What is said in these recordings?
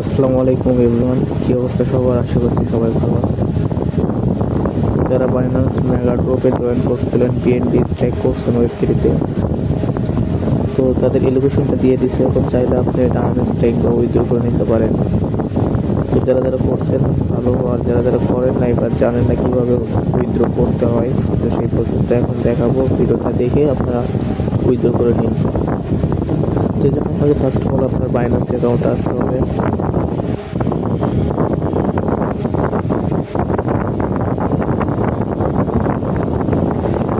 আসসালামু আলাইকুম এভরিওয়ান, কী অবস্থা সবার? আশা করছি সবাই ভালো আছেন। যারা বাইন্যান্স মেগা ড্রপে জয়েন করছিলেন, বিএনবি স্ট্যাক করছেন ওয়েব3-তে, তো তাদের এলোকেশনটা দিয়ে দিছে। এখন চাইলে আপনি এটা আনস্ট্যাক বা উইথড্র করে নিতে পারেন। তো যারা যারা করছেন ভালো, আর যারা যারা করেন নাই বা জানেন না কীভাবে উইথড্র করতে হয়, তো সেই প্রসেসটা এখন দেখাবো। ভিডিওটা দেখে আপনারা উইথড্র করে নিন। তো এই জন্য আপনাকে ফার্স্ট অফ অল আপনার বাইন্যান্স অ্যাকাউন্টে আসতে হবে।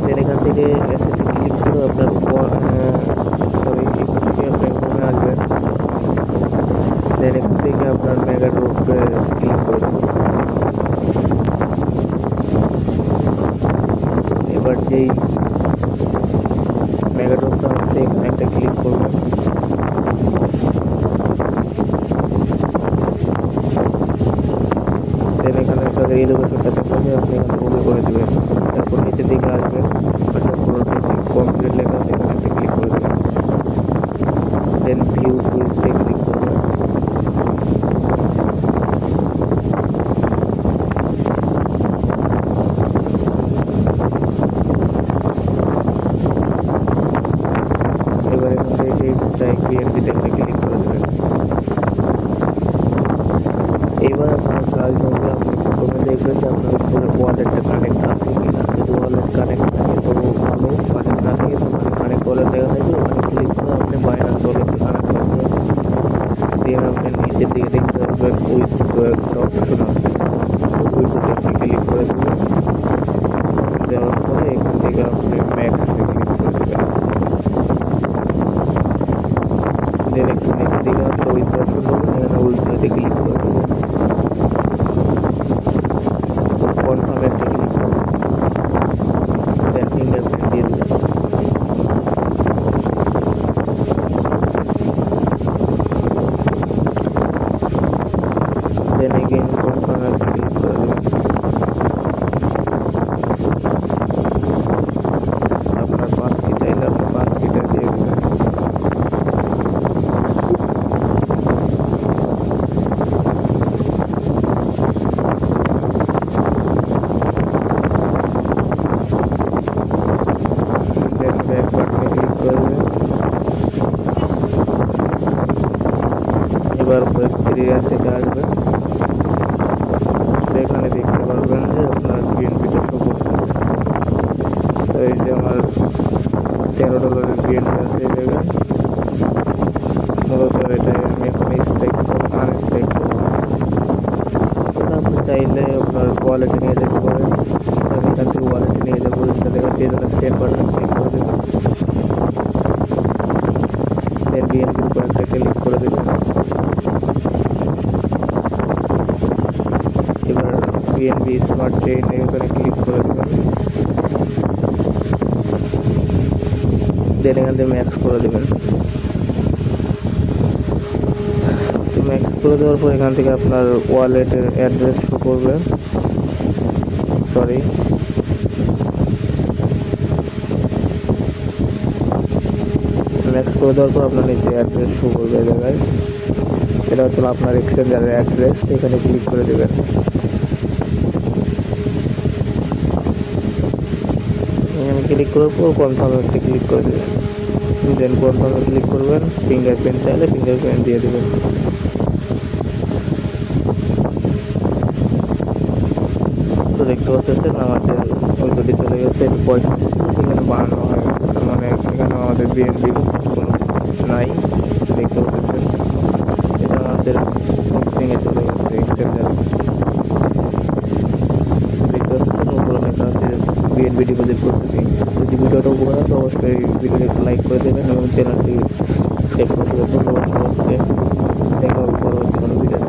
দেন এখান থেকে অ্যাসেটে ক্লিক করে আপনার এখান থেকে আপনার হোমে আসবেন। দেন এখান থেকে আপনার মেগা ড্রপে ক্লিক করে দেবেন। এবার যেই মেগা ড্রপটা আছে এখানে একটা ক্লিক করবেন। দেন এখানে তাদের এডুকেশনটা দেখাবে, আপনি এখানে ওকে করে দেবেন। তারপর নিচের দিকে আসবেন, আসার পর কমপ্লিট লেখা আছে এখানে একটা ক্লিক করে দেবেন। দেন ভিউ কুইজে ক্লিক করবেন। এবার এখান থেকে স্ট্রাইক বিএনপিতে একটা ক্লিক করে দেবেন। এইবার আপনার কাজ হবে, আপনি প্রথমে দেখবেন যে আপনার ফোনে ওয়ালেটটা কানেক্ট আছে কিনা। যদি ওয়ালেট কানেক্ট থাকে তো ভালো, কানেক্ট না থাকে তো কানেক্ট ওয়ালেট দেখা থাকবে ওখানে ক্লিক করে আপনি বাইন্যান্স ওয়ালেটে কানেক্ট করবেন। দিয়ে আপনি নিচের দিকে দেখতে পাবেন উইথড্র একটা অপশন আছে, উইথড্রোতে আপনি ক্লিক করে দেবেন। দেওয়ার পরে এখান থেকে আপনি ম্যাক্সে ক্লিক করে দেবেন। দেন একটু নিচের দিকে আসলে উইথড্র অপশন পাবেন, এখানে উইথড্রোতে ক্লিক করে দেবেন। কনফার্মে একটা ক্লিক করবেন। দেন ফিঙ্গারপ্রিন্ট দিয়ে দেবেন। দেন এগেইন কনফার্মে একটা ক্লিক করে দেবেন। আপনার পাস কি চাইলে আপনি পাস কিটা দিয়ে দেবেন। দেন ব্যাক বাটনে ক্লিক করে দেবেন। এবার ওয়েব3 অ্যাসেটে আসবেন। এখানে দেখতে পারবেন যে আপনার বিএনপিটা শো করতেছে। তো এই যে আমার $13 বিএনপি আছে এই জায়গায়। মূলত এটাই আমি এখন স্টেক আনস্টেক করবো। এটা আপনি চাইলে আপনার ওয়ালেটে নিয়ে যেতে পারেন। আমি এখান থেকে ওয়ালেটে নিয়ে যাবো, যেটা দেখাচ্ছে এই জন্য সেভ বাটন ক্লিক করে দেবেন। দেন বিএনপির উপর একটা ক্লিক করে দেবেন। এবার বিএনবি স্মার্ট চেইন এখানে ক্লিক করে দেবেন। দেন এখান থেকে ম্যাক্স করে দেবেন। তো ম্যাক্স করে দেওয়ার পর এখান থেকে আপনার ওয়ালেটের অ্যাড্রেস শো করবে। ম্যাক্স করে দেওয়ার পর আপনার নিচে অ্যাড্রেস শো করবে এই জায়গায়। এটা হচ্ছে আপনার এক্সচেঞ্জারের অ্যাড্রেস, এখানে ক্লিক করে দেবেন। এখানে ক্লিক করার পর কনফার্মে ক্লিক করে দেবেন। দেন কনফার্মে ক্লিক করবেন। ফিঙ্গারপ্রিন্ট চাইলে ফিঙ্গারপ্রিন্ট দিয়ে দেবেন। তো দেখতে পাচ্ছেন আমাদের অলরেডি চলে গেছে। পয়সা ছিল সেখানে বানানো হয়, মানে এখানে আমাদের বিএনপি কোনো নাই। দেখতে পাচ্ছেন এটা আমাদের হোস্টিংয়ে চলে গেছে এক্সচেঞ্জার। দেখতে পাচ্ছেন উপরে লেখা আছে বিএনপি ডিপোজিট করতেছি। যদি ভিডিওটা উপকার হয় তো অবশ্যই ভিডিওটা একটু লাইক করে দেবেন এবং চ্যানেলটি সাবস্ক্রাইব করে দেবেন। ধন্যবাদ সবাইকে, দেখা হবে পরবর্তী কোনো ভিডিও।